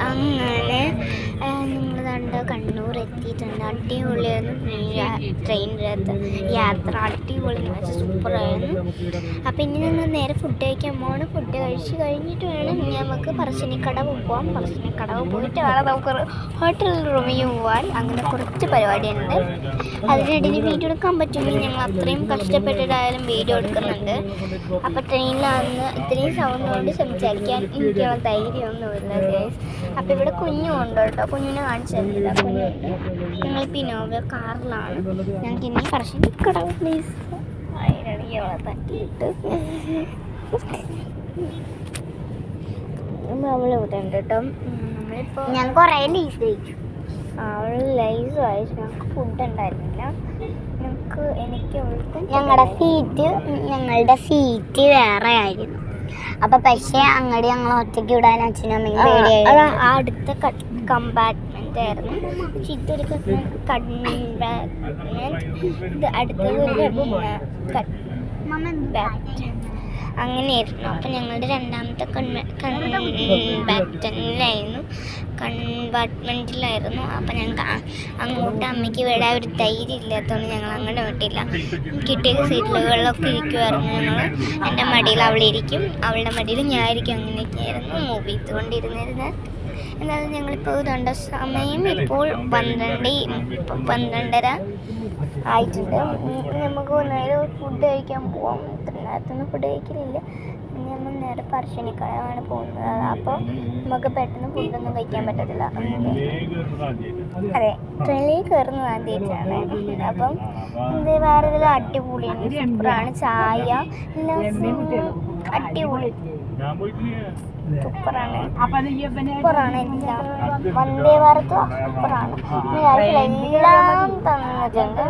അങ്ങനെ നിങ്ങൾ കണ്ട് കണ്ണൂർ എത്തിയിട്ടുണ്ട്. അടിപൊളിയായിരുന്നു ട്രെയിനിനകത്ത് യാത്ര, അടിപൊളി സൂപ്പറായിരുന്നു. അപ്പം ഇനി ഞങ്ങൾ നേരെ ഫുഡ് കഴിക്കാൻ പോകണം. ഫുഡ് കഴിച്ച് കഴിഞ്ഞിട്ട് വേണം നമുക്ക് പറശ്ശിനിക്കടവ് പോകാം. പറശ്ശിനിക്കടവ് പോയിട്ട് വേണം നമുക്ക് ഹോട്ടൽ റൂമിൽ പോകാൻ. അങ്ങനെ കുറച്ച് പരിപാടിയുണ്ട്. അതിനിടയിൽ വീഡിയോ എടുക്കാൻ പറ്റുമെങ്കിൽ ഞങ്ങൾ അത്രയും കഷ്ടപ്പെട്ടിട്ടായാലും വീഡിയോ എടുക്കുന്നുണ്ട്. അപ്പോൾ ട്രെയിനിലാണെന്ന് ഇത്രയും സൗണ്ട് കൊണ്ട് സംസാരിക്കാൻ എനിക്കുള്ള ധൈര്യമൊന്നുമില്ല ഗൈസ്. അപ്പോൾ ഇവിടെ കുഞ്ഞുണ്ട് കേട്ടോ, കുഞ്ഞിനെ കാണിച്ചു തന്നില്ല. കുഞ്ഞുണ്ട്. ഞങ്ങളിപ്പോൾ ഇന്നോവ കാറിലാണ്. ഞങ്ങൾക്ക് ഇനി പറശ്ശിനിക്കടവ് പ്ലീസ് അതിനിടയ്ക്ക് അവളെ തട്ടിയിട്ട് അവളിവിടെ ഉണ്ട് കേട്ടോ. നമ്മളിപ്പോൾ ഞാൻ കുറേ ലൈസ് കഴിച്ചു. അവൾ ലൈസ് കഴിച്ചു. ഞങ്ങൾക്ക് ഫുഡ് ഉണ്ടായിരുന്നില്ല. ഞങ്ങളുടെ സീറ്റ് വേറെ ആയിരുന്നു. അപ്പം പക്ഷേ അങ്ങോട്ട് ഞങ്ങൾ ഒറ്റയ്ക്ക് വിടാൻ അച്ഛനും അമ്മയും പേടിയായിരുന്നു. അടുത്ത കമ്പാർട്ട്മെന്റ് ആയിരുന്നു. ഇതൊരു കമ്പാർട്ട്മെന്റ്, ഇത് അടുത്തത് അങ്ങനെയായിരുന്നു. അപ്പം ഞങ്ങളുടെ രണ്ടാമത്തെ കമ്പാർട്ട്മെൻറ്റിലായിരുന്നു. അപ്പം ഞങ്ങൾക്ക് അങ്ങോട്ട് അമ്മയ്ക്ക് വിടാൻ ഒരു ധൈര്യം ഇല്ലാത്തതുകൊണ്ട് ഞങ്ങൾ അങ്ങോട്ട് വിട്ടില്ല. കിട്ടിയ സീറ്റുകളിലൊക്കെ ഇരിക്കുമായിരുന്നു. ഞങ്ങൾ എൻ്റെ മടിയിൽ അവളിരിക്കും, അവളുടെ മടിയിൽ ഞാനിരിക്കും. അങ്ങനെയൊക്കെയായിരുന്നു മൂവി കൊണ്ടിരുന്നിരുന്നത്. എന്നാലും ഞങ്ങളിപ്പോൾ കണ്ട സമയം ഇപ്പോൾ 12:30 ആയിട്ടുണ്ട്. നമുക്ക് നേരെ ഫുഡ് കഴിക്കാൻ പോവാം. ഇത്ര നേരത്തൊന്നും ഫുഡ് കഴിക്കലില്ല. നമ്മൾ നേരെ പറശ്ശിനിക്കടവാണ് പോകുന്നത്. അപ്പോൾ നമുക്ക് പെട്ടെന്ന് ഫുഡൊന്നും കഴിക്കാൻ പറ്റത്തില്ല. അതെ, ട്രെയിനിൽ കയറുന്നത് ആദ്യമായിട്ടാണ്. അപ്പം ഇത് വേറെ ഇതിൽ അടിപൊളിയാണ്, സൂപ്പറാണ്. ചായ എല്ലാം അടിപൊളി സൂപ്പറാണ് എല്ലാം. വന്ദേ ഭാരത് സൂപ്പറാണ്. എല്ലാം തന്നിട്ടുണ്ട്.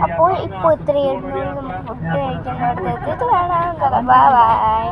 അപ്പോൾ ഇപ്പോൾ ഇത്രയും നമുക്ക് ഫുഡ് കഴിക്കേണ്ടടുത്ത് എത്തിയിട്ട് വേണം. ബൈ.